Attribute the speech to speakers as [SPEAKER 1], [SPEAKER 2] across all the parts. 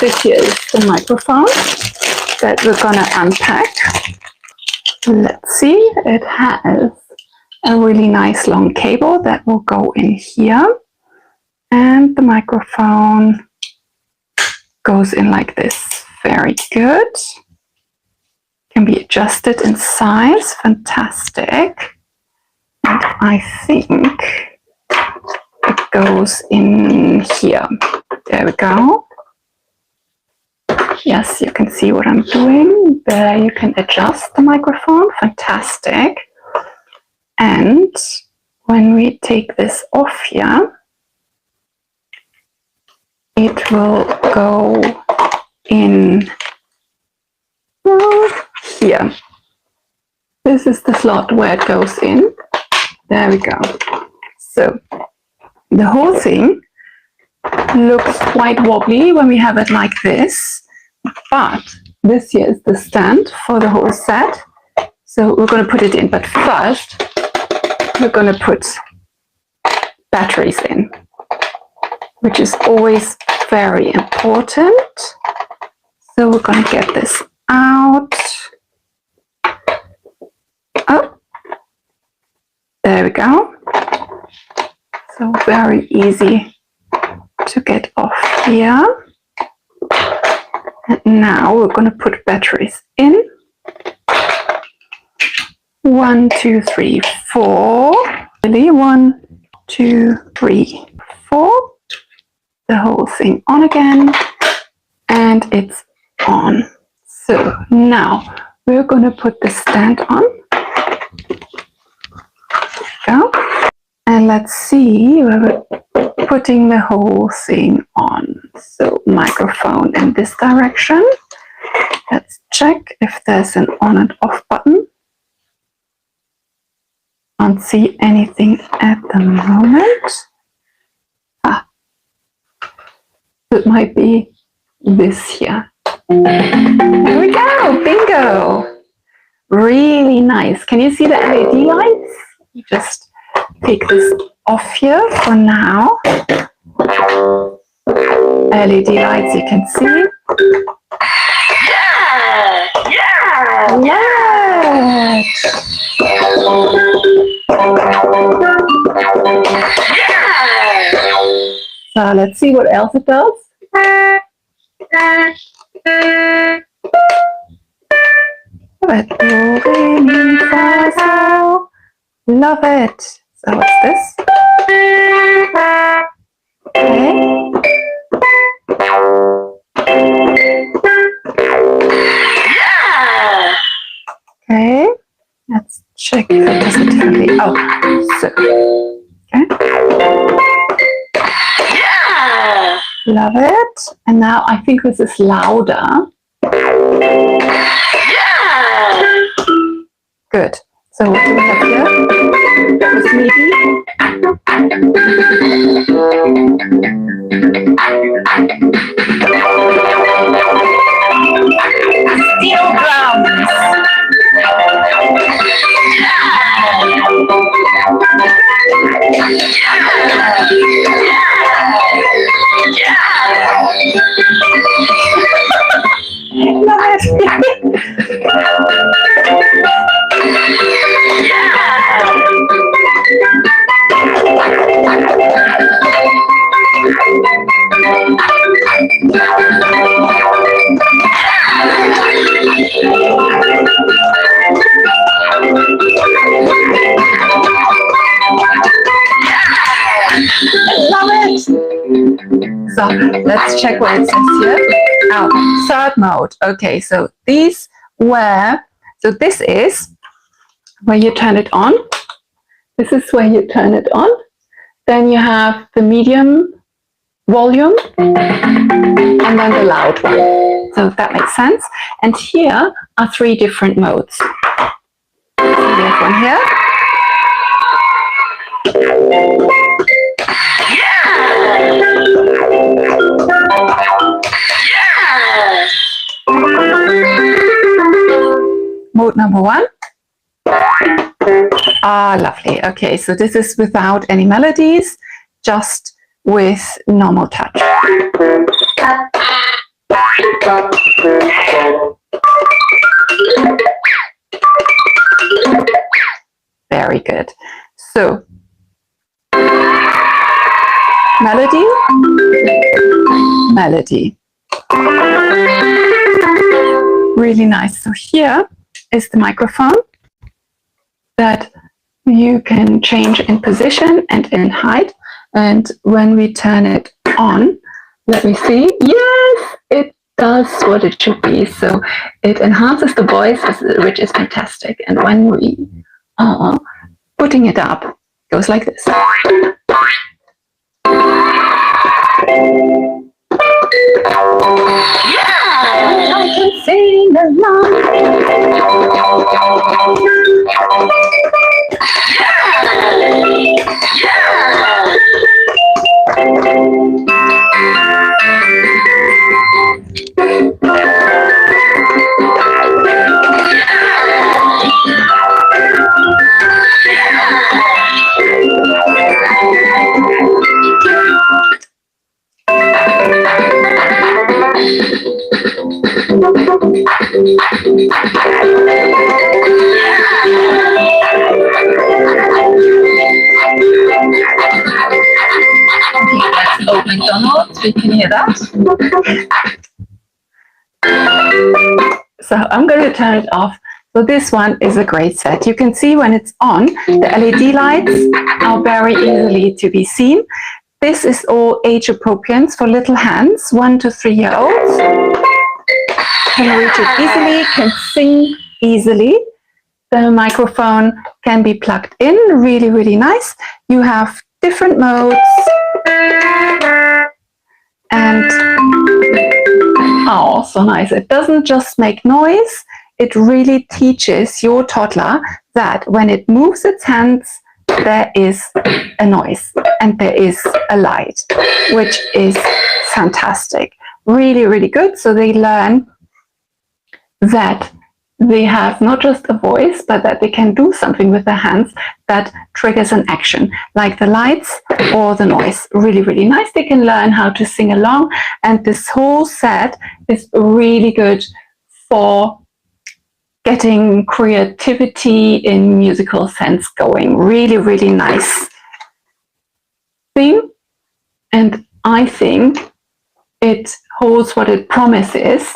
[SPEAKER 1] This here is the microphone that we're gonna unpack. Let's see, it has a really nice long cable that will go in here, and the microphone goes in like this. Very good. Can be adjusted in size. Fantastic. And I think it goes in here. There we go. Yes, you can see what I'm doing. There you can adjust the microphone. Fantastic. And when we take this off here, it will go in here. This is the slot where it goes in. There we go. So the whole thing looks quite wobbly when we have it like this, but this here is the stand for the whole set. So we're going to put it in, but first we're going to put batteries in, which is always very important. So we're going to get this out. Oh, there we go. So very easy to get off here. And now we're going to put batteries in. 1, 2, 3, 4. Really, 1, 2, 3, 4. The whole thing on again, and it's on. So now we're going to put the stand on. Go. And let's see where we're putting the whole thing on. So microphone in this direction. Let's check if there's an on and off button. Can't see anything at the moment. It might be this here. There we go, bingo. Really nice. Can you see the LED lights? You just take this off here for now. LED lights you can see. Yeah! Yeah! So let's see what else it does. Love it. So what's this? Okay. Okay. Let's check if it doesn't turn the so okay. Love it. And now I think this is louder. Good. So what do we have here? That was MIDI. Steel drums. Love it. So let's check what it says here. Oh, third mode. Okay, so these were, so this is where you turn it on. This is where you turn it on. Then you have the medium volume and then the loud one. So that makes sense. And here are 3 different modes. So we have one here. Mode number 1. Ah, lovely. Okay, so this is without any melodies, just with normal touch. Very good. So, melody, melody. Really nice. So here is the microphone that you can change in position and in height. And when we turn it on, let me see. Yes, it does what it should be. So it enhances the voice, which is fantastic. And when we are putting it up, it goes like this. I can sing That's old McDonald's, we can hear that. So I'm going to turn it off. So this one is a great set. You can see when it's on, the LED lights are very easily to be seen. This is all age appropriate for little hands, 1 to 3 year olds. Can reach it easily, can sing easily. The microphone can be plugged in, really, really nice. You have different modes. And, oh, so nice. It doesn't just make noise. It really teaches your toddler that when it moves its hands, there is a noise and there is a light, which is fantastic. Really, really good. So they learn that they have not just a voice, but that they can do something with their hands that triggers an action, like the lights or the noise. Really, really nice. They can learn how to sing along. And this whole set is really good for getting creativity in musical sense going. Really, really nice thing. And I think it holds what it promises.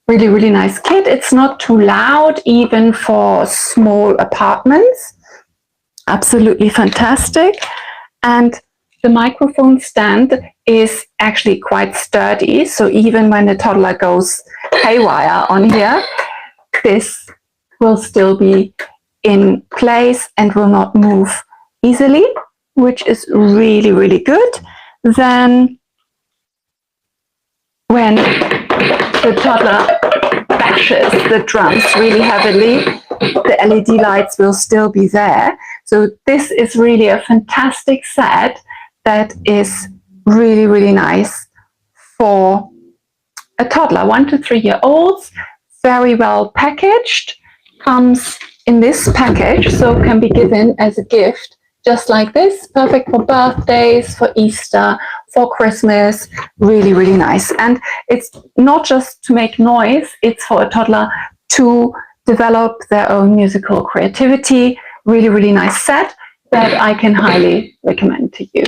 [SPEAKER 1] Really, really nice kit. It's not too loud, even for small apartments. Absolutely fantastic. And the microphone stand is actually quite sturdy. So even when the toddler goes haywire on here, this will still be in place and will not move easily, which is really, really good. Then when the toddler bashes the drums really heavily, the LED lights will still be there. So this is really a fantastic set that is really, really nice for a toddler, 1 to 3 year olds. Very well packaged, comes in this package, so can be given as a gift, just like this. Perfect for birthdays, for Easter, for Christmas. Really, really nice. And it's not just to make noise, it's for a toddler to develop their own musical creativity. Really, really nice set that I can highly recommend to you.